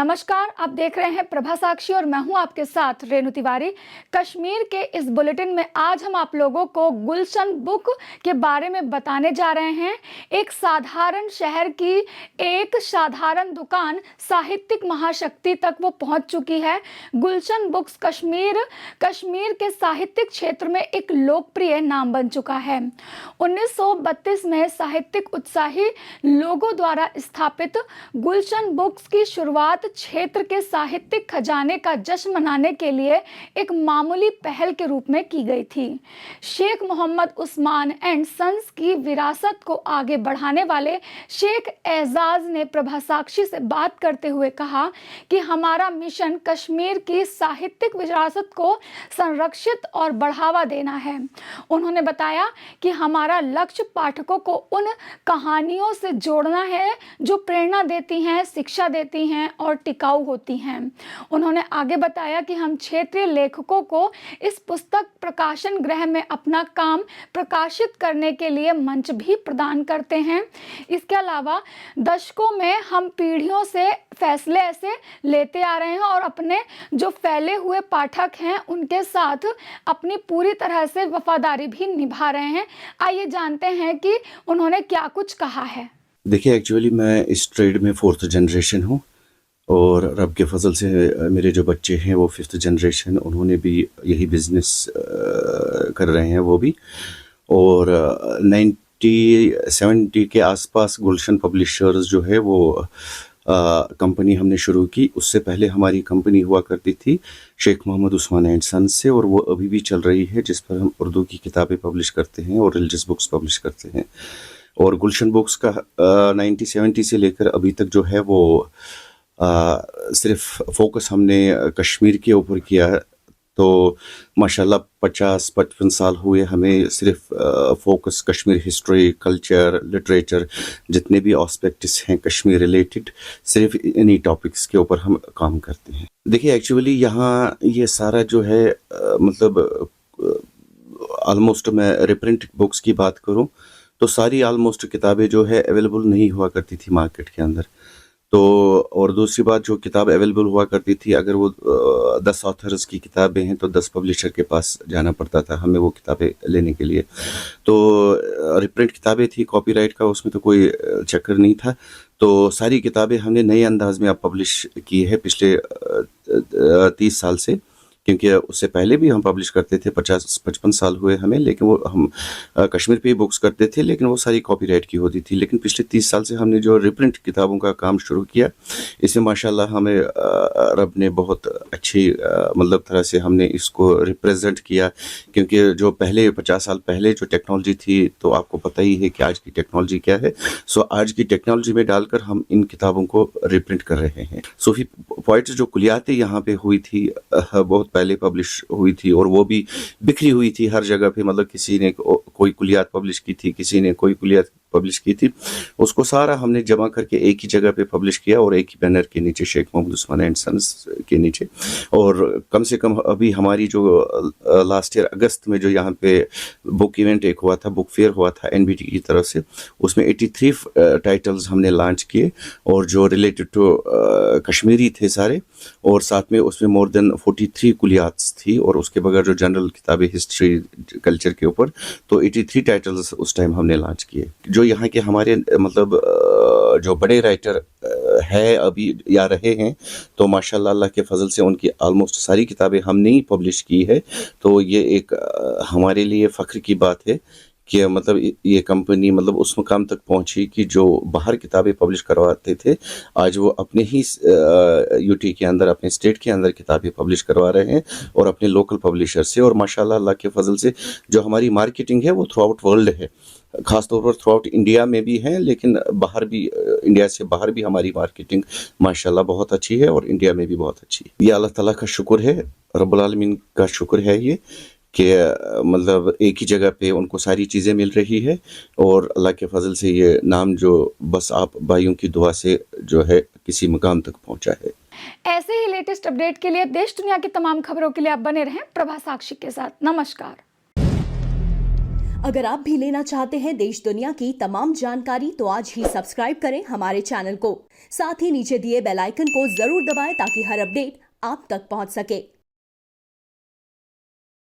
नमस्कार, आप देख रहे हैं प्रभा साक्षी और मैं हूं आपके साथ रेणु तिवारी। कश्मीर के इस बुलेटिन में आज हम आप लोगों को गुलशन बुक के बारे में बताने जा रहे हैं। एक साधारण शहर की एक साधारण दुकान साहित्यिक महाशक्ति तक वो पहुंच चुकी है। गुलशन बुक्स कश्मीर के साहित्यिक क्षेत्र में एक लोकप्रिय नाम बन चुका है। 1932 में साहित्यिक उत्साही लोगों द्वारा स्थापित गुलशन बुक्स की शुरुआत क्षेत्र के साहित्यिक खजाने का जश्न मनाने के लिए एक मामूली पहल के रूप में की गई थी। शेख मोहम्मद उस्मान एंड सन्स की विरासत को आगे बढ़ाने वाले शेख एजाज ने प्रभा साक्षी से बात करते हुए कहा कि हमारा मिशन कश्मीर की साहित्यिक विरासत को संरक्षित और बढ़ावा देना है। उन्होंने बताया कि हमारा लक्ष्य पाठकों को उन कहानियों से जोड़ना है जो प्रेरणा देती हैं, शिक्षा देती हैं और टिकाऊ होती हैं। उन्होंने आगे बताया कि हम क्षेत्रीय लेखकों को इस पुस्तक प्रकाशन गृह में अपना काम प्रकाशित करने के लिए मंच भी प्रदान करते हैं। इसके अलावा दशकों में हम पीढ़ियों से फैसले ऐसे लेते आ रहे हैं और अपने जो फैले हुए पाठक हैं उनके साथ अपनी पूरी तरह से वफादारी भी निभा रहे हैं। आइए जानते हैं कि उन्होंने क्या कुछ कहा है। देखिए, एक्चुअली मैं इस ट्रेड में 4th जनरेशन हूँ और रब के फजल से मेरे जो बच्चे हैं वो 5th जनरेशन, उन्होंने भी यही बिज़नेस कर रहे हैं वो भी। और 1970 के आसपास गुलशन पब्लिशर्स जो है वो कंपनी हमने शुरू की। उससे पहले हमारी कंपनी हुआ करती थी शेख मोहम्मद उस्मान एंड सन्स से, और वो अभी भी चल रही है, जिस पर हम उर्दू की किताबें पब्लिश करते हैं और रिलीजियस बुक्स पब्लिश करते हैं। और गुलशन बुक्स का 1970 से लेकर अभी तक जो है वो सिर्फ फोकस हमने कश्मीर के ऊपर किया है। तो माशाल्लाह 50-55 साल हुए हमें सिर्फ focus Kashmir history, culture, literature, जितने भी एस्पेक्ट्स हैं कश्मीर रिलेटेड, सिर्फ इन्हीं टॉपिक्स के ऊपर हम काम करते हैं। देखिए, एक्चुअली यहाँ ये सारा जो है मतलब ऑलमोस्ट मैं रिप्रिंट बुक्स की बात करूँ तो सारी ऑलमोस्ट किताबें जो है अवेलेबल नहीं हुआ करती थी मार्केट के अंदर। तो और दूसरी बात, जो किताब अवेलेबल हुआ करती थी, अगर वो 10 ऑथर्स की किताबें हैं तो 10 पब्लिशर के पास जाना पड़ता था हमें वो किताबें लेने के लिए। तो रिप्रिंट किताबें थी, कॉपीराइट का उसमें तो कोई चक्कर नहीं था। तो सारी किताबें हमने नए अंदाज में अब पब्लिश की है पिछले 30 साल से, क्योंकि उससे पहले भी हम पब्लिश करते थे। 50-55 साल हुए हमें, लेकिन वो हम कश्मीर पे ही बुक्स करते थे, लेकिन वो सारी कॉपीराइट की होती थी। लेकिन पिछले 30 साल से हमने जो रिप्रिंट किताबों का काम शुरू किया, इसमें माशाल्लाह हमें रब ने बहुत अच्छी मतलब तरह से हमने इसको रिप्रेजेंट किया। क्योंकि जो पहले 50 साल पहले जो टेक्नोलॉजी थी, तो आपको पता ही है कि आज की टेक्नोलॉजी क्या है। सो आज की टेक्नोलॉजी में डालकर हम इन किताबों को रिप्रिंट कर रहे हैं। सूफी पोइट्स जो कुलियातें यहाँ पे हुई थी, बहुत पहले पब्लिश हुई थी, और वो भी बिखरी हुई थी हर जगह पे। मतलब किसी ने कोई कुलियात पब्लिश की थी, किसी ने कोई कुलियात पब्लिश की थी, उसको सारा हमने जमा करके एक ही जगह पे पब्लिश किया, और एक ही बैनर के नीचे, शेख मोहम्मद उस्मान एंड सन्स के नीचे। और कम से कम अभी हमारी जो लास्ट ईयर अगस्त में जो यहाँ पे बुक इवेंट एक हुआ था, बुक फेयर हुआ था एनबीटी की तरफ से, उसमें 83 टाइटल्स हमने लॉन्च किए, और जो रिलेटेड टू कश्मीरी थे सारे, और साथ में उसमें मोर देन 43 कुलियात्स थी, और उसके बगैर जो जनरल किताबें हिस्ट्री कल्चर के ऊपर, तो 83 टाइटल्स उस टाइम हमने लॉन्च किए। जो यहाँ के हमारे मतलब जो बड़े राइटर है अभी या रहे हैं, तो माशाल्लाह अल्लाह के फजल से उनकी ऑलमोस्ट सारी किताबें हमने ही पब्लिश की है। तो ये एक हमारे लिए फ़ख्र की बात है कि मतलब ये कंपनी मतलब उस मुकाम तक पहुंची कि जो बाहर किताबें पब्लिश करवाते थे, आज वो अपने ही यूटी के अंदर, अपने स्टेट के अंदर किताबें पब्लिश करवा रहे हैं, और अपने लोकल पब्लिशर से। और माशाल्लाह अल्लाह के फजल से जो हमारी मार्केटिंग है वो थ्रू आउट वर्ल्ड है, ख़ासतौर पर थ्रू आउट इंडिया में भी है, लेकिन बाहर भी, इंडिया से बाहर भी हमारी मार्केटिंग माशाल्लाह बहुत अच्छी है, और इंडिया में भी बहुत अच्छी है। ये अल्लाह ताला का शुक्र है, रब्बुल आलमीन का शुक्र है ये कि मतलब एक ही जगह पे उनको सारी चीज़ें मिल रही है, और अल्लाह के फजल से ये नाम जो बस आप भाइयों की दुआ से जो है किसी मुकाम तक पहुंचा है। ऐसे ही लेटेस्ट अपडेट के लिए देश दुनिया की तमाम खबरों के लिए आप बने रहें प्रभा साक्षी के साथ। नमस्कार। अगर आप भी लेना चाहते हैं देश दुनिया की तमाम जानकारी तो आज ही सब्सक्राइब करें हमारे चैनल को। साथ ही नीचे दिए बेल आइकन को जरूर दबाएं ताकि हर अपडेट आप तक पहुंच सके।